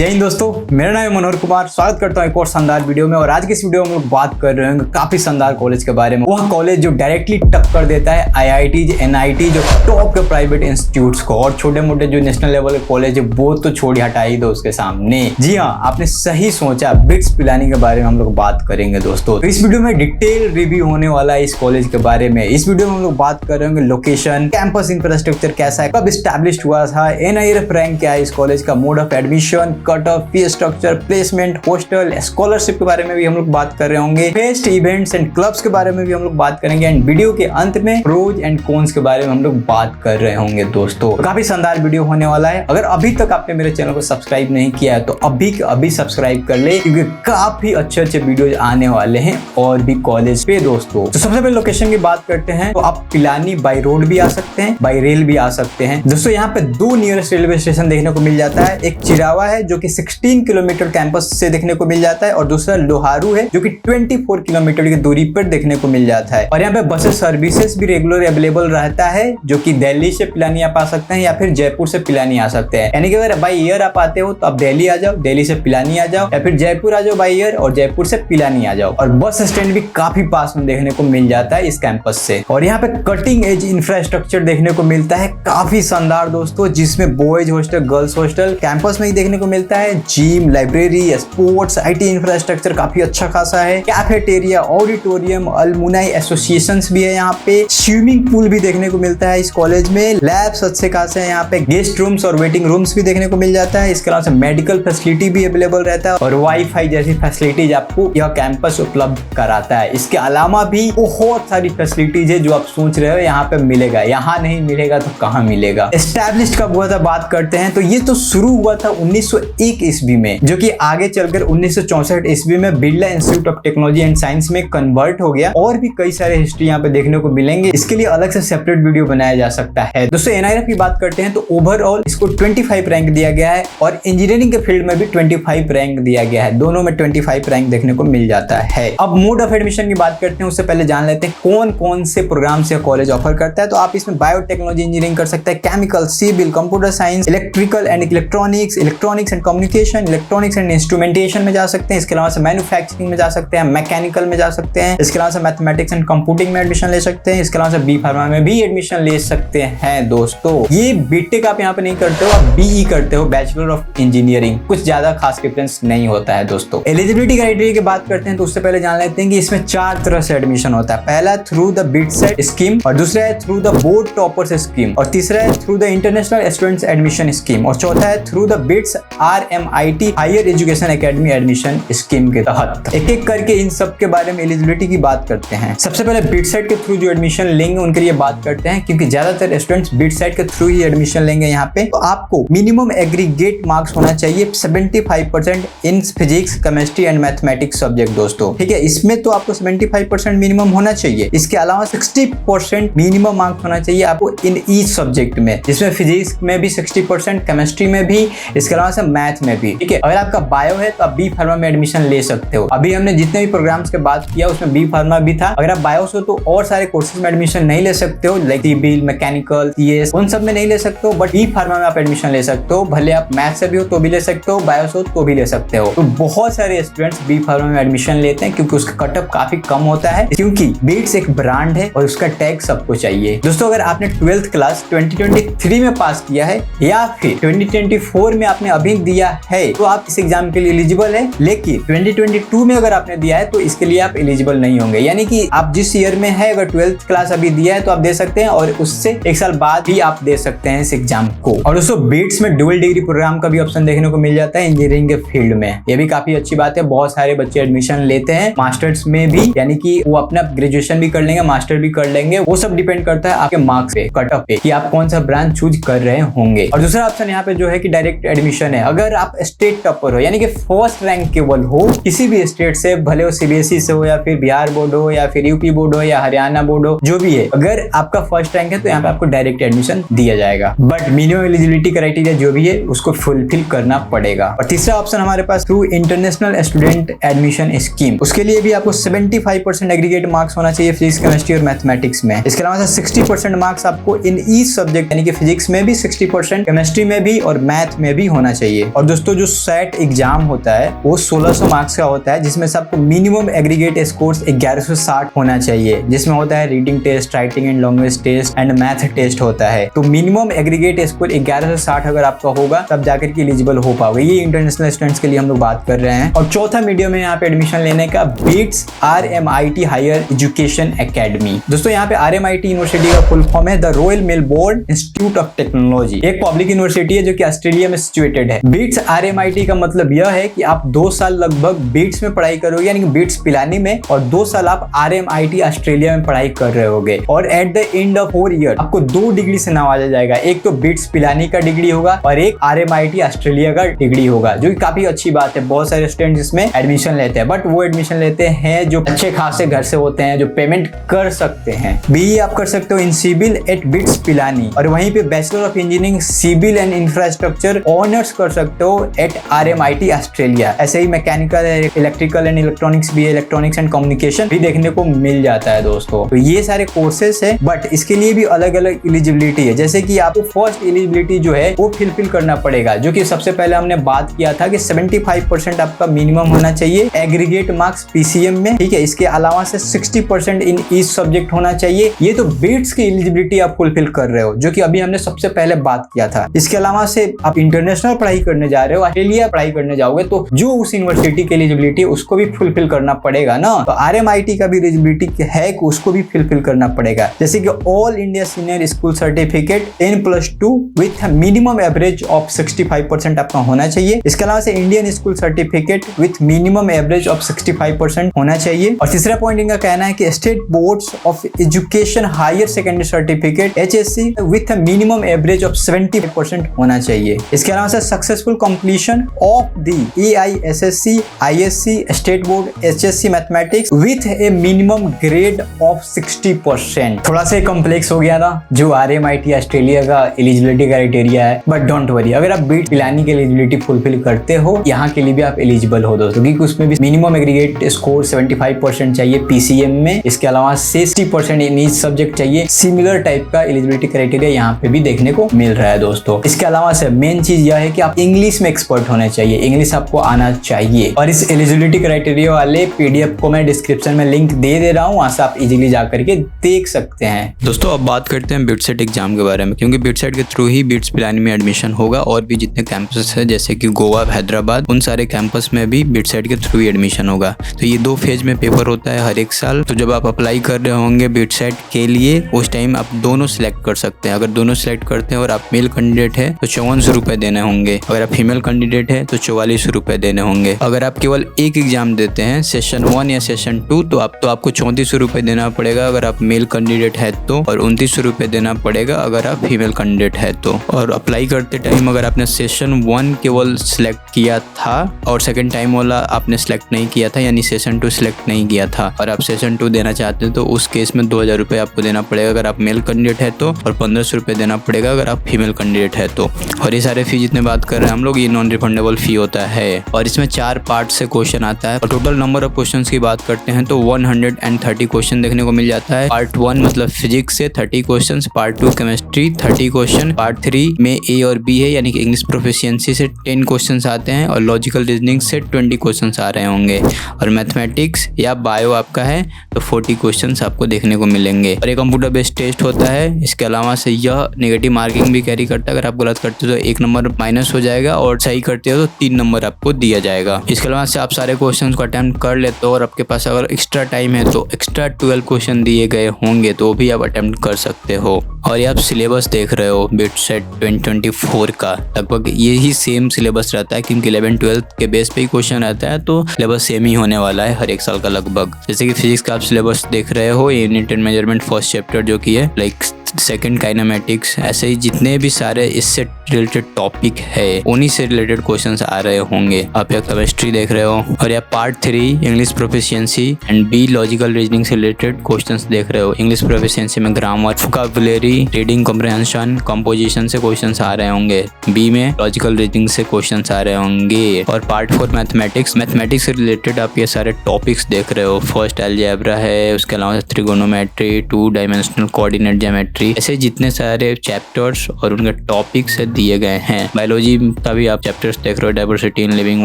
जय हिंद दोस्तों, मेरा नाम है मनोहर कुमार। स्वागत करता हूं एक और शानदार वीडियो में। और आज की इस वीडियो में हम लोग बात कर रहे हैं काफी शानदार कॉलेज के बारे में। वह कॉलेज जो डायरेक्टली टक्कर देता है आईआईटी, एनआईटी, जो टॉप के प्राइवेट इंस्टीट्यूट्स को। और छोटे मोटे जो नेशनल लेवल के कॉलेज है वो तो छोड़ हटा ही दो उसके सामने। जी हाँ, आपने सही सोचा, बिट्स पिलानी के बारे में हम लोग बात करेंगे दोस्तों। तो इस वीडियो में डिटेल रिव्यू होने वाला है इस कॉलेज के बारे में। इस वीडियो में हम लोग बात करेंगे लोकेशन, कैंपस इंफ्रास्ट्रक्चर कैसा है, कब स्टैब्लिश हुआ था, एनआईआरएफ रैंक क्या है इस कॉलेज का, mode of admission, cut off, fee structure, placement, hostel, scholarship के बारे में भी हम लोग बात कर रहे होंगे। फेस्ट, इवेंट्स एंड क्लब्स के बारे में भी हम लोग बात करेंगे। एंड वीडियो के अंत में प्रोज एंड कॉन्स के बारे में हम लोग बात कर रहे होंगे दोस्तों। तो काफी शानदार वीडियो होने वाला है। अगर अभी तक आपने मेरे चैनल को सब्सक्राइब नहीं किया है तो अभी सब्सक्राइब कर ले, क्योंकि काफी अच्छे वीडियो आने वाले हैं और भी कॉलेज पे दोस्तों। तो सबसे पहले लोकेशन की बात करते हैं। तो आप पिलानी बाई रोड भी आ सकते हैं, बाई रेल भी आ सकते हैं दोस्तों। यहाँ पे दो नियरेस्ट रेलवे स्टेशन देखने को मिल जाता है। एक चिरावा है जो कि 16 किलोमीटर कैंपस से देखने को मिल जाता है, और दूसरा लोहारू है जो कि 24 किलोमीटर की दूरी पर देखने को मिल जाता है। और यहाँ पे बसेस सर्विसेज भी रेगुलर अवेलेबल रहता है, जो कि दिल्ली से पिलानी आप आ सकते हैं या फिर जयपुर से पिलानी आ सकते हैं। यानी कि अगर बाई एयर आप आते हो तो आप दिल्ली आ जाओ, दिल्ली से पिलानी आ जाओ, या फिर जयपुर आ जाओ बाई एयर और जयपुर से पिलानी आ जाओ। और बस स्टैंड भी काफी पास में देखने को मिल जाता है इस कैंपस से। और यहाँ पे कटिंग एज इंफ्रास्ट्रक्चर देखने को मिलता है, काफी शानदार दोस्तों, जिसमें boys hostel, girls hostel campus में ही देखने को मिलता है। Gym, library, sports, IT infrastructure काफी अच्छा खासा है। कैफेटेरिया, ऑडिटोरियम, अल्मुनाई एसोसिएशंस भी है यहाँ पे। स्विमिंग पूल भी देखने को मिलता है इस कॉलेज में। लैब्स अच्छे खासे हैं यहाँ पे। गेस्ट रूम्स और वेटिंग रूम्स भी देखने को मिल जाता है। इसके अलावा मेडिकल फैसिलिटी भी अवेलेबल रहता है, और वाईफाई जैसी फैसिलिटीज आपको यह कैंपस उपलब्ध कराता है। इसके अलावा भी बहुत सारी फैसिलिटीज है जो आप सोच रहे हो यहाँ पे मिलेगा, यहाँ नहीं मिलेगा तो कहाँ मिलेगा। एस्टैब्लिश्ड कब हुआ था बात करते हैं। तो ये तो शुरू हुआ था 1901 ईस्वी में, जो कि आगे चलकर 1964 ईस्वी में Birla institute of technology and science में कन्वर्ट हो गया। और भी कई सारे हिस्ट्री यहाँ पे देखने को मिलेंगे। इसके लिए अलग से सेपरेट वीडियो बनाया जा सकता है दोस्तों। एनआईआरएफ की बात करते हैं तो ओवरऑल इसको 25 रैंक दिया गया है, और इंजीनियरिंग के फील्ड में भी 25 रैंक दिया गया है। दोनों में 25 रैंक देखने को मिल जाता है। अब मोड ऑफ एडमिशन की बात करते हैं, उससे पहले जान लेते हैं कौन कौन से प्रोग्राम से कॉलेज ऑफर करता है। तो आप इसमें बायोटेक्नोलॉजी इंजीनियरिंग कर सकते हैं, chemical, civil, computer science, electrical and electronics, electronics and communication, electronics and instrumentation में जा सकते हैं। इसके अलावा से मैन्युफैक्चरिंग में जा सकते हैं, मैकेनिकल में जा सकते हैं। इसके अलावा से मैथमेटिक्स एंड कंप्यूटिंग में एडमिशन ले सकते हैं। इसके अलावा से बी फार्मा में भी एडमिशन ले सकते हैं दोस्तों। ये बीटेक आप यहाँ पे नहीं करते हो, आप बीई करते हो, बैचलर ऑफ इंजीनियरिंग। कुछ ज्यादा खास डिफरेंस नहीं होता है दोस्तों। एलिजिबिलिटी क्राइटेरिया की बात करते हैं तो उससे पहले जान लेते हैं कि इसमें 4 तरह से एडमिशन होता है। पहला थ्रू द बिटसेट स्कीम, और दूसरा है through the board toppers scheme, और तीसरा है through the international students admission scheme, और चौथा है through the BITS RMIT higher education academy admission scheme के तहत। एक एक करके इन सब के बारे में एलिजिबिलिटी की बात करते हैं। सबसे पहले बिटसेट के थ्रू जो एडमिशन लेंगे उनके लिए बात करते हैं, क्योंकि ज्यादातर स्टूडेंट्स बिटसेट के थ्रू ही एडमिशन लेंगे यहाँ पे। तो आपको मिनिमम एग्रीगेट मार्क्स होना चाहिए 75% in physics, chemistry and mathematics subject दोस्तों। ठीक है, इसमें तो आपको 75% मिनिमम होना चाहिए। इसके अलावा 60% मिनिमम मार्क्स होना चाहिए आपको इन ईच सब्जेक्ट में, जिसमें फिजिक्स में भी 60%, केमिस्ट्री में भी, इसके अलावा से मैथ में भी। ठीक है, अगर आपका बायो है तो आप बी फार्मा में एडमिशन ले सकते हो। अभी हमने जितने भी प्रोग्राम्स के बात किया उसमें बी फार्मा भी था। अगर आप बायो से हो तो और सारे कोर्सेज में एडमिशन नहीं ले सकते हो, लाइक सिविल, मैकेनिकल, सीएस, उन सब में नहीं ले सकते हो। बट बी फार्मा में आप एडमिशन ले सकते हो। भले आप मैथ से भी हो तो भी ले सकते हो, बायो से हो तो भी ले सकते हो। तो बहुत सारे स्टूडेंट्स बी फार्मा में एडमिशन लेते हैं, क्योंकि उसका कटअप काफी कम होता है, क्योंकि बीट्स एक ब्रांड है और उसका टैग सबको चाहिए दोस्तों। अगर आपने 12th क्लास 2023 में पास किया है या फिर 2024 में आपने अभी दिया है तो आप इस एग्जाम के लिए एलिजिबल है। लेकिन 2022 में अगर आपने दिया है तो इसके लिए आप एलिजिबल नहीं होंगे। यानी कि आप जिस ईयर में है, अगर 12th क्लास अभी दिया है तो आप दे सकते हैं, और उससे 1 साल बाद भी आप दे सकते हैं इस एग्जाम को। और दोस्तों बीट्स में डुअल डिग्री प्रोग्राम का भी ऑप्शन देखने को मिल जाता है इंजीनियरिंग के फील्ड में। ये भी काफी अच्छी बात है। बहुत सारे बच्चे एडमिशन लेते हैं मास्टर्स में भी, यानी कि वो अपना ग्रेजुएशन भी कर लेंगे, मास्टर भी कर लेंगे। वो सब डिपेंड करता है आपके मार्क्स पे, कट ऑफ पे, कि आप कौन सा ब्रांच चूज कर रहे होंगे। और दूसरा ऑप्शन यहाँ पे जो है कि डायरेक्ट एडमिशन है। अगर आप स्टेट टॉपर हो, यानी कि फर्स्ट रैंक केवल हो किसी भी स्टेट से, भले वो सीबीएसई से हो या फिर बिहार बोर्ड हो या फिर यूपी बोर्ड हो या हरियाणा बोर्ड हो, जो भी है, अगर आपका फर्स्ट रैंक है तो यहाँ पे आपको डायरेक्ट एडमिशन दिया जाएगा। बट मिनिमम एलिजिबिलिटी क्राइटेरिया जो भी है उसको फुलफिल करना पड़ेगा। और तीसरा ऑप्शन हमारे pass through international student admission scheme. उसके लिए भी आपको 75% एग्रीगेट मार्क्स होना चाहिए फिजिक्स, केमिस्ट्री और मैथमेटिक्स में। इसके अलावा 60% मार्क्स आपको इन ईच सब्जेक्ट, यानी कि फिजिक्स में भी 60%, केमिस्ट्री में भी और मैथ में भी होना चाहिए। और दोस्तों जो सेट एग्जाम होता है वो 1600 मार्क्स का होता है, जिसमें सबको मिनिमम एग्रीगेट स्कोर्स 1160 होना चाहिए, जिसमें होता है reading test, writing and language test and math test होता है। तो मिनिमम एग्रीगेट स्कोर 1160 अगर आपका होगा तब जाकर के एलिजिबल हो पाओगे। ये इंटरनेशनल स्टूडेंट्स के लिए हम लोग बात कर रहे हैं। और चौथा मीडियम में यहाँ पे एडमिशन लेने का BITS RMIT higher education academy. दोस्तों यहाँ पे RMIT यूनिवर्सिटी का फुल फॉर्म है the Royal Melbourne Institute of Technology. एक पब्लिक यूनिवर्सिटी है जो कि ऑस्ट्रेलिया में सिचुएटेड है। बीट्स RMIT का मतलब यह है कि आप 2 साल लगभग बीट्स में पढ़ाई करोगे, यानी कि बीट्स पिलानी में, और 2 साल आप RMIT ऑस्ट्रेलिया में पढ़ाई कर रहे होगे। और at the end of 4 year आपको 2 डिग्री से नवाजा जाएगा। एक तो बीट्स पिलानी का डिग्री होगा और एक RMIT ऑस्ट्रेलिया का डिग्री होगा, जो कि काफी अच्छी बात है। बहुत सारे स्टूडेंट्स इसमें एडमिशन लेते हैं, बट वो एडमिशन लेते हैं जो अच्छे खासे घर से होते हैं, जो पेमेंट कर सकते हैं। BE आप कर सकते हो in civil at BITS Pilani, और वहीं पे bachelor of engineering civil and infrastructure honours कर सकते हो एट RMIT ऑस्ट्रेलिया। ऐसे ही मैकेनिकल, इलेक्ट्रिकल एंड इलेक्ट्रॉनिक्स भी, इलेक्ट्रॉनिक्स एंड कम्युनिकेशन भी देखने को मिल जाता है दोस्तों। तो ये सारे कोर्सेस है, बट इसके लिए भी अलग अलग एलिजिबिलिटी है। जैसे कि आपको फर्स्ट एलिजिबिलिटी जो है वो फिल करना पड़ेगा, जो कि सबसे पहले हमने बात किया था कि 75% आपका मिनिमम होना चाहिए एग्रीगेट मार्क्स PCM में, ठीक है। इसके अलावा से 60% इन ईच सब्जेक्ट होना चाहिए। ये तो बीट्स की एलिजिबिलिटी आप फुलफिल कर रहे हो, जो कि अभी हमने सबसे पहले बात किया था। इसके अलावा से आप इंटरनेशनल पढ़ाई करने जा रहे हो, ऑस्ट्रेलिया पढ़ाई करने जाओगे, तो जो उस यूनिवर्सिटी की एलिजिबिलिटी उसको भी फुलफिल करना पड़ेगा ना। तो RMIT का भी एलिजिबिलिटी है कि उसको भी फुलफिल करना पड़ेगा। जैसे कि all India senior school certificate 10+2 with minimum average of 65% आपका होना चाहिए। इसके अलावा से Indian school certificate with minimum average of 65% होना चाहिए। और तीसरा पॉइंट इनका कहना है कि state boards of education higher secondary certificate HSC with minimum average of 70% होना चाहिए। इसके अलावा से successful completion of the AISSC ISC state board HSC mathematics with a minimum grade of 60%। थोड़ा सा कॉम्प्लेक्स हो गया ना जो RMIT ऑस्ट्रेलिया का एलिजिबिलिटी क्राइटेरिया है, बट डोंट वरी, अगर आप बीट पिलानी की एलिजिबिलिटी फुलफिल करते हो यहाँ के लिए भी आप एलिजिबल हो दोस्तों, क्योंकि उसमें भी मिनिमम एग्रीगेट स्कोर 75% चाहिए PCM में। इसके अलावा 60% इन ईच सब्जेक्ट चाहिए। सिमिलर टाइप का एलिजिबिलिटी क्राइटेरिया यहाँ पे भी देखने को मिल रहा है दोस्तों। इसके अलावा से मेन चीज यह है कि आप इंग्लिश में एक्सपर्ट होने चाहिए, इंग्लिश आपको आना चाहिए। और इस एलिजिबिलिटी क्राइटेरिया वाले PDF को मैं डिस्क्रिप्शन में लिंक दे रहा हूँ, वहां से आप इजीली जाकर के देख सकते हैं। दोस्तों अब बात करते हैं बिटसेट एग्जाम के बारे में, क्योंकि बिटसेट के थ्रू ही बीट्स पिलानी में एडमिशन होगा। और भी जितने कैंपस है जैसे कि गोवा, हैदराबाद, उन सारे कैंपस में भी बिटसेट के थ्रू ही एडमिशन होगा। तो ये 2 फेज में पेपर होता है हर एक साल। तो जब आप अप्लाई कर रहे होंगे बिटसेट के लिए, उस टाइम आप दोनों सिलेक्ट कर सकते हैं। अगर दोनों सिलेक्ट करते हैं और आप मेल कैंडिडेट है तो 5400 रुपए देने होंगे। अगर आप फीमेल कैंडिडेट है तो 4400 रुपए देने होंगे। अगर आप केवल एक एग्जाम देते हैं सेशन 1 या सेशन 2 तो आपको 3400 रुपए देना पड़ेगा अगर आप मेल कैंडिडेट है तो, और 2900 रुपए देना पड़ेगा अगर आप फीमेल कैंडिडेट है तो। और अप्लाई करते टाइम अगर आपने सेशन 1 केवल सिलेक्ट किया था और सेकंड टाइम वाला आपने सिलेक्ट नहीं किया था, यानी सेशन 2 सिलेक्ट नहीं किया था, और आप सेशन 2 देना चाहते हैं तो उस केस में 2000 रुपए आपको देना पड़ेगा अगर आप मेल कैंडिडेट है तो, और 1500 रुपए देना पड़ेगा अगर आप फीमेल कैंडिडेट है तो। और ये सारे फी जितने बात कर रहे हैं हम लोग, ये नॉन रिफंडेबल फी होता है। और इसमें 4 पार्ट से क्वेश्चन आता है। और टोटल नंबर ऑफ क्वेश्चन की बात करते हैं तो 130 क्वेश्चन देखने को मिल जाता है। पार्ट 1 मतलब फिजिक्स से 30 question, part 2 chemistry 30 question, part 3 में A और B है यानी कि इंग्लिश प्रोफिशिएंसी से 10 क्वेश्चन आते हैं, और लॉजिकल रीजनिंग से 20 क्वेश्चन आ रहे होंगे। और मैथमेटिक्स या बायो आपका है तो 40 क्वेश्चन आपको देखने को मिलेंगे। और एक कंप्यूटर बेस्ड टेस्ट होता है। इसके अलावा से यह नेगेटिव मार्किंग भी कैरी करता है। अगर आप गलत करते हो तो 1 नंबर माइनस हो जाएगा, और सही करते हो तो 3 नंबर आपको दिया जाएगा। इसके अलावा से आप सारे क्वेश्चन को अटेम्प्ट कर लेते हो, और आपके पास अगर एक्स्ट्रा टाइम है तो एक्स्ट्रा 12 क्वेश्चन दिए गए होंगे तो भी आप अटेम्प्ट कर सकते हो। और ये आप सिलेबस देख रहे हो बिटसेट 2024 का, लगभग यही सेम सिलेबस रहता है, क्योंकि 11-12 के बेस पे ही क्वेश्चन रहता है, तो सिलेबस सेम ही होने वाला है हर एक साल का लगभग। जैसे कि फिजिक्स का आप सिलेबस देख रहे हो, unit and measurement first chapter जो कि है लाइक सेकंड काइनेमेटिक्स, ऐसे ही जितने भी सारे इससे रिलेटेड टॉपिक है उन्हीं से रिलेटेड क्वेश्चंस आ रहे होंगे। आप यह केमिस्ट्री देख रहे हो, और यह part 3 English proficiency and B logical reasoning से रिलेटेड क्वेश्चंस देख रहे हो। इंग्लिश प्रोफिशिएंसी में grammar, vocabulary, reading comprehension, composition से क्वेश्चंस आ रहे होंगे। B में लॉजिकल रीजनिंग से क्वेश्चंस आ रहे होंगे। और पार्ट 4 मैथमेटिक्स से रिलेटेड आप ये सारे टॉपिक्स देख रहे हो। फर्स्ट अलजेब्रा है, उसके अलावा trigonometry, 2 dimensional coordinate geometry, chemistry, ऐसे जितने सारे चैप्टर्स और उनके टॉपिक्स दिए गए हैं। बायोलॉजी का भी आप चैप्टर्स देख रहे हो, डाइवर्सिटी इन लिविंग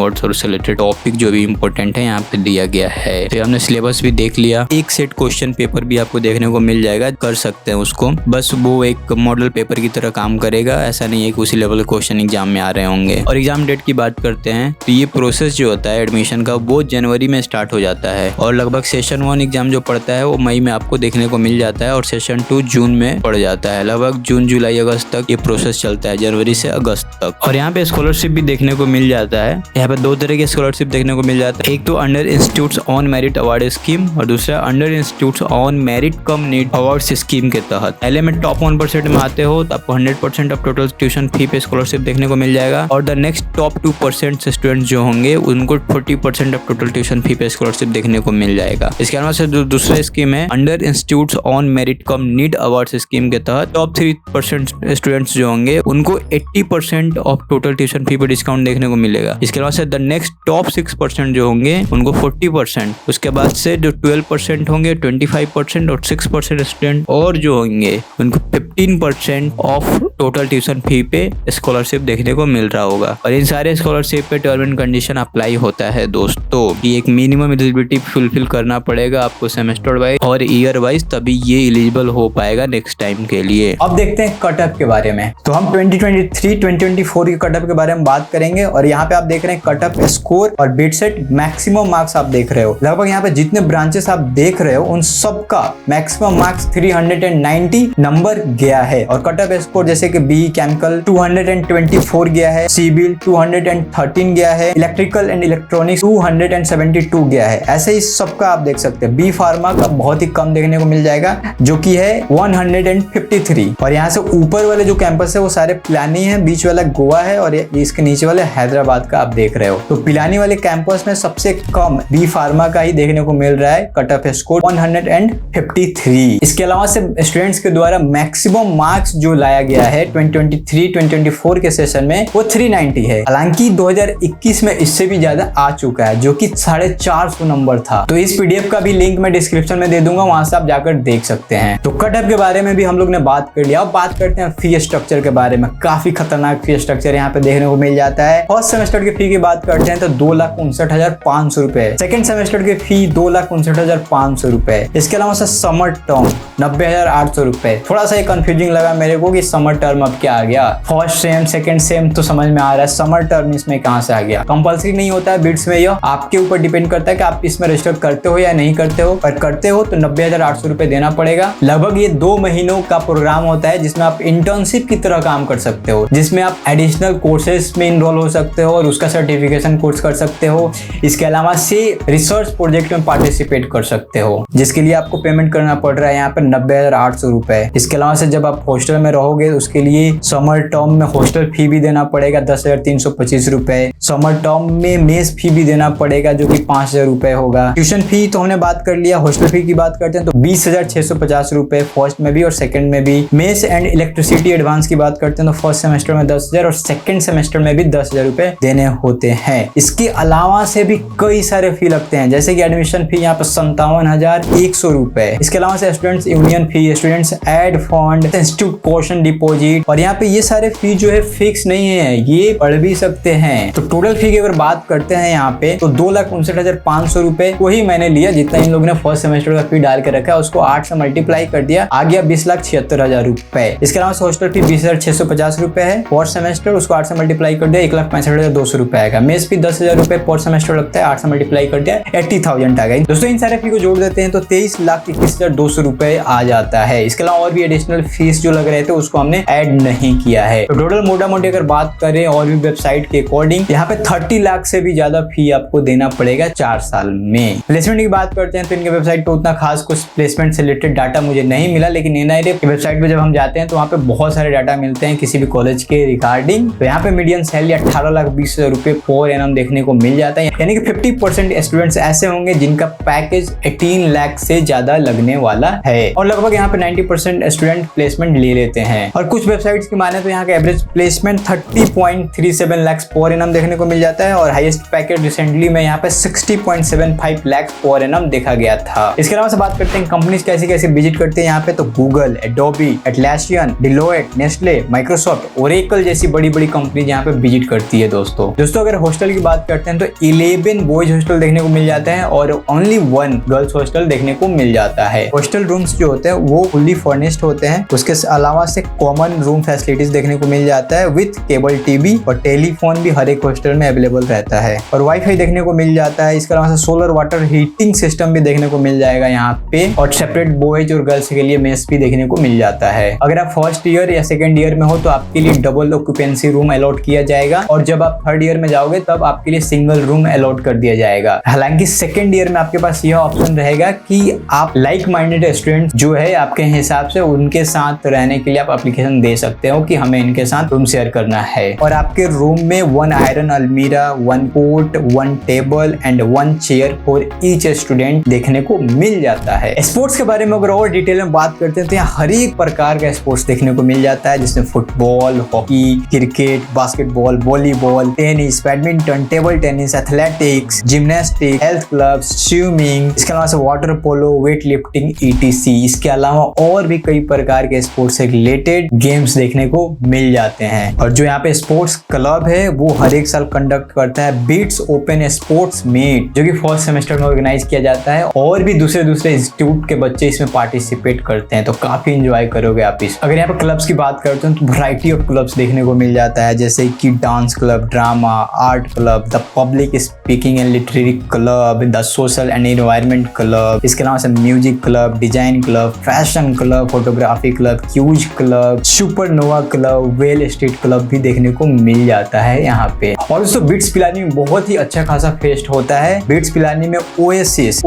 वर्ड्स और उससे रिलेटेड टॉपिक जो भी इंपॉर्टेंट है यहाँ पे दिया गया है। तो हमने सिलेबस भी देख लिया। एक सेट क्वेश्चन पेपर भी आपको देखने को मिल जाएगा, कर सकते हैं उसको, बस वो एक मॉडल पेपर की तरह काम करेगा। ऐसा नहीं है कि उसी लेवल के क्वेश्चन एग्जाम में आ रहे होंगे। और एग्जाम डेट की बात करते हैं तो ये प्रोसेस जो होता है एडमिशन का वो जनवरी में स्टार्ट हो जाता है और लगभग सेशन 1 एग्जाम जो पड़ता है वो मई में आपको देखने को मिल जाता है और सेशन 2 जून में पड़ जाता है। लगभग जून जुलाई अगस्त तक ये प्रोसेस चलता है, जनवरी से अगस्त तक। और यहाँ पे स्कॉलरशिप भी देखने को मिल जाता है। यहाँ पे 2 तरह की स्कॉलरशिप देखने को मिल जाता है, एक तो under institutes on merit award scheme और दूसरा under institutes on merit come need awards scheme के तहत। पहले में टॉप 1% में आते हो तो आपको 100% ऑफ टोटल ट्यूशन फी पे स्कॉलरशिप देखने को मिल जाएगा और द नेक्स्ट टॉप 2% स्टूडेंट्स जो होंगे उनको 40% ऑफ टोटल ट्यूशन फी पे स्कॉलरशिप देखने को मिल जाएगा। इसके अलावा से दूसरा स्कीम है under institutes on merit come need awards scheme के तहत टॉप 3% स्टूडेंट्स जो होंगे उनको 80% ऑफ टोटल ट्यूशन फी पे डिस्काउंट देखने को मिलेगा। इसके अलावा से द नेक्स्ट टॉप 6% जो होंगे उनको 40%, उसके बाद से जो 12% होंगे 25% और 6% स्टूडेंट और जो होंगे उनको 15% ऑफ टोटल ट्यूशन फी पे स्कॉलरशिप देखने को मिल रहा होगा। और इन सारे स्कॉलरशिप पे टर्म एंड कंडीशन अप्लाई होता है दोस्तों, कि एक मिनिमम एलिजिबिलिटी फुलफिल करना पड़ेगा आपको सेमेस्टर वाइज और ईयर वाइज, तभी ये एलिजिबल हो पाएगा नेक्स्ट टाइम के लिए। अब देखते हैं कट ऑफ के बारे में। तो हम 2023-2024 के कट ऑफ के बारे में बात करेंगे और यहाँ पे आप देख रहे हैं कट ऑफ स्कोर और बिट सेट मैक्सिमम मार्क्स आप देख रहे हो। लगभग यहाँ पे जितने ब्रांचेस आप देख रहे हो उन सबका मैक्सिमम मार्क्स 390 नंबर गया है और कट ऑफ स्कोर जैसे कि बी केमिकल 224 गया है, सिविल 213 गया है, इलेक्ट्रिकल एंड इलेक्ट्रॉनिक्स 272 गया है। ऐसे ही सबका आप देख सकते हैं। बी फार्मा का बहुत ही कम देखने को मिल जाएगा जो कि है 153। और यहाँ से ऊपर वाले जो कैंपस है वो सारे पिलानी है, बीच वाला गोवा है और इसके नीचे वाले हैदराबाद का आप देख रहे हो। तो पिलानी वाले कैंपस में सबसे कम बी फार्मा का ही देखने को मिल रहा है कट ऑफ स्कोर 153। इसके अलावा से स्टूडेंट्स के द्वारा मैक्सिमम मार्क्स जो लाया गया है 2023-2024 के सेशन में वो 390 है। हालांकि 2021 में इससे भी ज्यादा आ चुका है जो कि 450 नंबर था। तो इस पीडीएफ का भी लिंक मैं डिस्क्रिप्शन में दे दूंगा, वहां से आप जाकर देख सकते हैं। तो कट ऑफ के बारे में भी हम लोग ने बात कर लिया। अब बात करते हैं फी स्ट्रक्चर के बारे में। काफी खतरनाक फी स्ट्रक्चर यहाँ पे देखने को मिल जाता है। फर्स्ट सेमेस्टर की फी की बात करते हैं तो 2,59,500 रुपए, सेकंड सेमेस्टर की फी 2,59,500 रुपए। इसके अलावा से समर टर्म 90,800 रुपए। थोड़ा सा कंफ्यूजिंग लगा मेरे को कि समर टर्म अब क्या आ गया। फर्स्ट सेम सेकंड सेम तो समझ में आ रहा है, समर टर्म इसमें कहां से आ गया। कंपल्सरी नहीं होता है बिट्स में, यह आपके ऊपर डिपेंड करता है कि आप इसमें रजिस्टर करते हो या नहीं करते हो। और करते हो तो 90,800 रुपए देना पड़ेगा। लगभग ये 2 महीनों का प्रोग्राम होता है जिसमें आप इंटर्नशिप की तरह काम कर सकते हो, जिसमें आप एडिशनल कोर्सेज में इनरोल हो सकते हो और उसका सर्टिफिकेशन कोर्स कर सकते हो। इसके अलावा से रिसर्च प्रोजेक्ट में पार्टिसिपेट कर सकते हो, जिसके लिए आपको पेमेंट करना पड़ रहा है यहाँ पे 90,800 रुपए। इसके अलावा से जब आप हॉस्टल में रहोगे उसके लिए समर टर्म में हॉस्टल फी भी देना पड़ेगा 10,325 रुपए। समर टर्म में मेस फी भी देना पड़ेगा जो कि 5,000 रुपए होगा। ट्यूशन फी तो हमने बात कर लिया। हॉस्टल फी की बात करते हैं तो 20,650 रुपए फर्स्ट में भी और सेकंड में भी। मेस एंड इलेक्ट्रिसिटी एडवांस की बात करते हैं तो फर्स्ट सेमेस्टर में 10,000 और सेकंड सेमेस्टर में भी 10,000 रुपए देने होते हैं। इसके अलावा से भी कई सारे फी लगते हैं, जैसे कि एडमिशन फी यहाँ पर 57,100 रुपए। इसके अलावा से students union fee, students aid fund, institute caution deposit, और यहाँ पे ये सारे फी जो है फिक्स नहीं है, ये बढ़ भी सकते हैं। तो टोटल फी की अगर बात करते हैं यहाँ पे तो 2,59,500 रुपए वही मैंने लिया जितना इन लोगों ने फर्स्ट सेमेस्टर का फी डाल के रखा है, उसको 8 से मल्टीप्लाई कर दिया, आ गया 20,76,000 रुपए। इसके अलावा हॉस्टल फी 20,650 रुपए है फर्स्ट सेमेस्टर, उसको 8 से मल्टीप्लाई कर दिया 1,65,200 रुपए आएगा। मेस फी 10,000 रुपए पर सेमेस्टर लगता है, 8 से मल्टीप्लाई कर दिया 80,000 आ गई। दोस्तों इन सारे फी को जोड़ देते हैं तो 23,21,200 रुपए आ जाता है। इसके अलावा और भी एडिशनल फीस जो लग रहे थे उसको हमने ऐड नहीं किया है। तो टोटल मोटा मोटी अगर बात करें और भी वेबसाइट के अकॉर्डिंग यहाँ पे 30 लाख से भी ज्यादा फी आपको देना पड़ेगा 4 साल में। प्लेसमेंट की बात करते हैं तो इनके वेबसाइट पे उतना खास कुछ प्लेसमेंट से रिलेटेड डाटा मुझे नहीं मिला, लेकिन एनआईडी की वेबसाइट पे जब हम जाते हैं तो वहाँ पे बहुत सारे डाटा मिलते हैं किसी भी कॉलेज के रिगार्डिंग। तो यहाँ पे मीडियम सैलरी 18,20,000 रुपए पर एनम देखने को मिल जाता है, यानी कि 50% स्टूडेंट्स ऐसे होंगे जिनका पैकेज 18 लाख से ज्यादा लगने वाला है। और लगभग यहाँ पे 90% स्टूडेंट प्लेसमेंट ले लेते हैं। और कुछ वेबसाइट्स की माने तो यहाँ का average placement 30.37 lakh per annum देखने को मिल जाता है और हाईएस्ट पैकेज रिसेंटली में यहाँ पे 60.75 लाख पर एनम देखा गया था। इसके अलावा से बात करते हैं कंपनीज कैसी कैसी विजिट करते हैं यहाँ पे, तो Google Google, Adobe, Atlassian, Deloitte, Nestle, Microsoft, Oracle जैसी बड़ी बड़ी कंपनी यहाँ पे विजिट करती है दोस्तों। अगर हॉस्टल की बात करते हैं तो 11 बॉयज हॉस्टल देखने को मिल जाते हैं और ओनली 1 गर्ल्स हॉस्टल देखने को मिल जाता है। हॉस्टल रूम्स जो होते हैं वो फुल्ली फर्निश्ड होते हैं। उसके अलावा से कॉमन रूम फैसिलिटीज देखने को मिल जाता है विथ केबल टीवी और टेलीफोन भी हर एक हॉस्टल में अवेलेबल रहता है और वाईफाई देखने को मिल जाता है। इसके अलावा से सोलर वाटर हीटिंग सिस्टम भी देखने को मिल जाएगा यहाँ पे और सेपरेट बॉयज और गर्ल्स के लिए मेस भी देखने को मिल जाता है। अगर आप फर्स्ट ईयर या सेकंड ईयर में हो तो आपके लिए डबल ऑक्यूपेंसी रूम अलॉट किया जाएगा और जब आप थर्ड ईयर में जाओगे तब आपके लिए सिंगल रूम अलॉट कर दिया जाएगा। हालांकि सेकंड ईयर में आपके पास यह ऑप्शन रहेगा कि आप लाइक माइंडेड स्टूडेंट जो है आपके हिसाब से उनके साथ रहने के लिए आप एप्लीकेशन दे सकते हो कि हमें इनके साथ रूम शेयर करना है और आपके रूम में 1 आयरन अलमीरा, 1 coat, 1 table and 1 chair for each student देखने को मिल जाता है। स्पोर्ट्स के बारे में अगर और डिटेल में बात करते हैं तो यहाँ हर एक प्रकार का स्पोर्ट्स देखने को मिल जाता है जिसमें football, hockey, cricket, basketball, volleyball, tennis, badminton, table tennis, athletics, gymnastic, health club, swimming, इसके अलावा से water polo, weight lifting, ETC। इसके अलावा और भी कई प्रकार के स्पोर्ट्स से रिलेटेड गेम्स देखने को मिल जाते हैं और जो यहाँ पे स्पोर्ट्स क्लब है वो हर एक साल कंडक्ट करता है बीट्स ओपन स्पोर्ट्स मीट जो कि फर्स्ट सेमेस्टर में ऑर्गेनाइज किया जाता है और भी दूसरे इंस्टीट्यूट के बच्चे इसमें पार्टिसिपेट करते हैं तो काफी इंजॉय करोगे आप इस। अगर यहाँ पे क्लब्स की बात करते हैं तो वैरायटी ऑफ क्लब्स देखने को मिल जाता है जैसे कि dance club, drama, art club, the public speaking and literary club, the social and environment club, इसके अलावा से music club, design club, fashion club, photography club, quiz club, supernova club, Wall Street club भी देखने को मिल जाता है यहाँ पे। और दोस्तों बिट्स पिलानी में बहुत ही अच्छा खासा फेस्ट होता है। बिट्स पिलानी में OASIS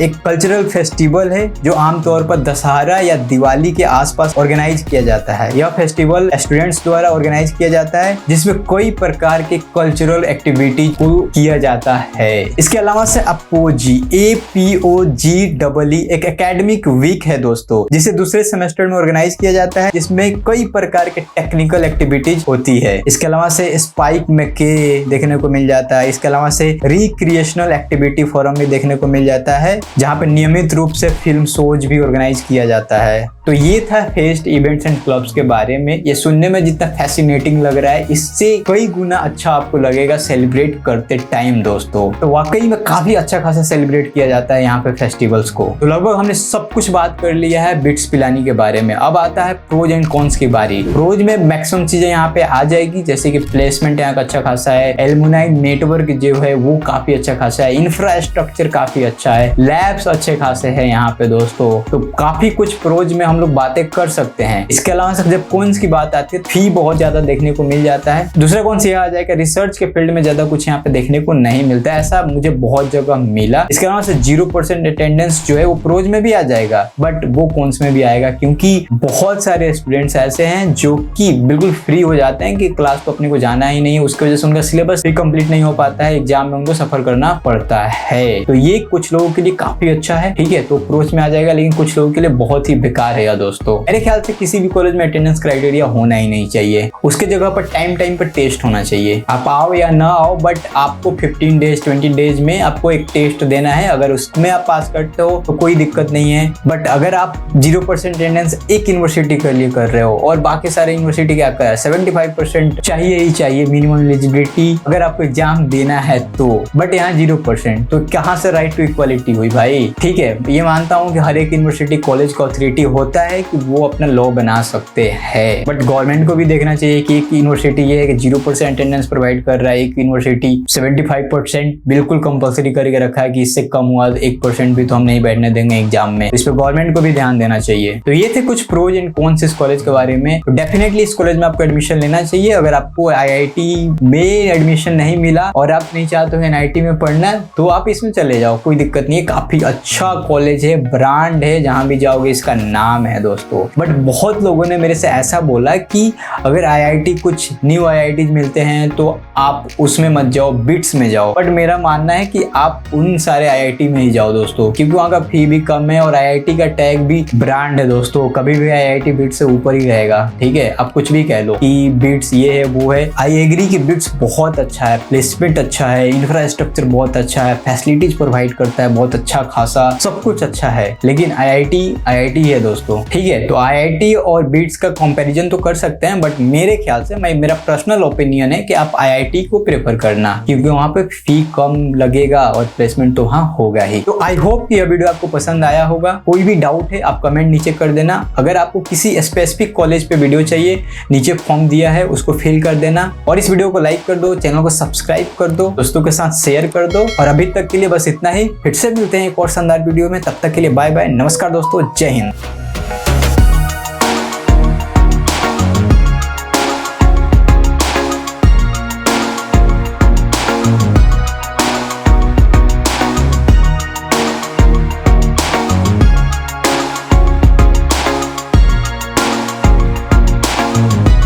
एक कल्चरल फेस्टिवल है जो आमतौर पर दशहरा या दिवाली के आसपास ऑर्गेनाइज किया जाता है। यह फेस्टिवल स्टूडेंट्स द्वारा ऑर्गेनाइज किया जाता है जिसमें कई प्रकार के कल्चरल एक्टिविटीज को किया जाता है। इसके अलावा से APOGE एक एकेडमिक वीक है दोस्तों जिसे दूसरे सेमेस्टर में ऑर्गेनाइज किया जाता है जिसमें कई प्रकार के टेक्निकल एक्टिविटीज होती है। इसके अलावा से स्पाइक मैके देखने को मिल जाता है। इसके अलावा से रिक्रिएशनल एक्टिविटी फोरम भी देखने को मिल जाता है जहाँ पे नियमित रूप से फिल्म शोज भी ऑर्गेनाइज किया जाता है। तो ये था फेस्ट इवेंट्स एंड क्लब्स के बारे में। ये सुनने में जितना फैसिनेटिंग लग रहा है इससे कई गुना अच्छा आपको लगेगा सेलिब्रेट करते टाइम दोस्तों। तो वाकई में काफी अच्छा खासा सेलिब्रेट किया जाता है यहाँ पे फेस्टिवल्स को। तो लगभग हमने सब कुछ बात कर लिया है बिट्स पिलानी के बारे में। अब आता है प्रोज एंड कॉन्स की बारी। प्रोज में मैक्सिमम चीजें यहाँ पे आ जाएगी जैसे कि प्लेसमेंट यहाँ का अच्छा खासा है, एलुमनाई नेटवर्क जो है वो काफी अच्छा खासा है, इंफ्रास्ट्रक्चर काफी अच्छा है, लैब्स अच्छे खासे है यहाँ पे दोस्तों। तो काफी कुछ प्रोज में हम लोग बातें कर सकते हैं। इसके अलावा से जब कॉन्स की बात आती है फी बहुत ज्यादा देखने को मिल जाता है। दूसरा कौन सा आ जाएगा रिसर्च के फील्ड में ज्यादा कुछ यहाँ पे देखने को नहीं मिलता है, ऐसा मुझे बहुत जगह मिला। इसके अलावा से 0% अटेंडेंस जो है वो प्रोज में भी आ जाएगा बट वो कॉन्स में भी आएगा क्योंकि बहुत सारे स्टूडेंट्स ऐसे हैं जो कि बिल्कुल फ्री हो जाते हैं कि क्लास तो अपने को जाना ही नहीं है, उसकी वजह से उनका सिलेबस भी कंप्लीट नहीं हो पाता है, एग्जाम में उनको सफर करना पड़ता है। तो ये कुछ लोगों के लिए काफी अच्छा है, ठीक है, तो प्रोज में आ जाएगा। लेकिन कुछ लोगों के लिए बहुत ही बेकार है दोस्तों। मेरे ख्याल से किसी भी कॉलेज में अटेंडेंस क्राइटेरिया होना ही नहीं चाहिए, उसके जगह पर टाइम पर टेस्ट होना चाहिए। आप आओ या ना आओ बट आपको 15 डेज 20 डेज में आपको एक टेस्ट देना है। अगर उसमें आप पास करते हो तो कोई दिक्कत नहीं है, बट अगर आप 0% अटेंडेंस एक यूनिवर्सिटी के लिए कर रहे हो और बाकी सारे यूनिवर्सिटी क्या कर रहा है 75% चाहिए ही चाहिए मिनिमम एलिजिबिलिटी अगर आपको एग्जाम देना है तो, बट यहाँ 0%, तो कहाँ से राइट टू इक्वालिटी हुई भाई। ठीक है, ये मानता हूँ कि हर एक यूनिवर्सिटी कॉलेज का ऑथोरिटी होता है कि वो अपना लॉ बना सकते हैं, बट गवर्नमेंट को भी देखना चाहिए कि एक यूनिवर्सिटी ये है कि 0% अटेंडेंस प्रोवाइड कर रहा है, एक यूनिवर्सिटी 75% बिल्कुल कंपलसरी करके रखा है कि इससे कम हुआ 1% भी तो हम नहीं बैठने देंगे एग्जाम में। इस पर गवर्नमेंट को भी ध्यान देना चाहिए। तो ये थे कुछ प्रोज एंड कॉन्स इस कॉलेज के बारे में। तो डेफिनेटली इस कॉलेज में आपको एडमिशन लेना चाहिए। अगर आपको IIT में एडमिशन नहीं मिला और आप नहीं चाहते हो NIT में पढ़ना तो आप इसमें चले जाओ, कोई दिक्कत नहीं है। काफी अच्छा कॉलेज है, ब्रांड है, जहां भी जाओगे इसका नाम है दोस्तों। बट बहुत लोगों ने मेरे से ऐसा बोला कि अगर IIT कुछ न्यू IIT मिलते हैं तो आप उसमें मत जाओ, बिट्स में जाओ। बट मेरा मानना है कि आप उन सारे IIT में ही जाओ दोस्तों, क्योंकि वहाँ का फी भी कम है और IIT का टैग भी ब्रांड है दोस्तों। कभी भी IIT बिट्स से ऊपर ही रहेगा, ठीक है। आप कुछ भी कह लो कि बिट्स ये है वो है, आई एग्री कि बिट्स बहुत अच्छा है, प्लेसमेंट अच्छा है, इंफ्रास्ट्रक्चर बहुत अच्छा है, फैसिलिटीज प्रोवाइड करता है बहुत अच्छा खासा, सब कुछ अच्छा है। लेकिन IIT है दोस्तों, दोस्तों, ठीक है। तो IIT और बीट्स का कंपैरिजन तो कर सकते हैं, बट मेरे ख्याल से मेरा पर्सनल ओपिनियन है कि आप IIT को प्रेफर करना, क्योंकि वहाँ पे फी कम लगेगा और प्लेसमेंट तो वहाँ होगा ही। तो आई होप कि यह वीडियो आपको पसंद आया होगा। कोई भी डाउट है आप कमेंट नीचे कर देना। अगर आपको किसी स्पेसिफिक कॉलेज पे वीडियो चाहिए, नीचे फॉर्म दिया है उसको फिल कर देना, और इस वीडियो को लाइक कर दो, चैनल को सब्सक्राइब कर दो, दोस्तों के साथ शेयर कर दो। और अभी तक के लिए बस इतना ही, फिर से मिलते हैं एक और शानदार वीडियो में। तब तक के लिए बाय बाय, नमस्कार दोस्तों, जय हिंद।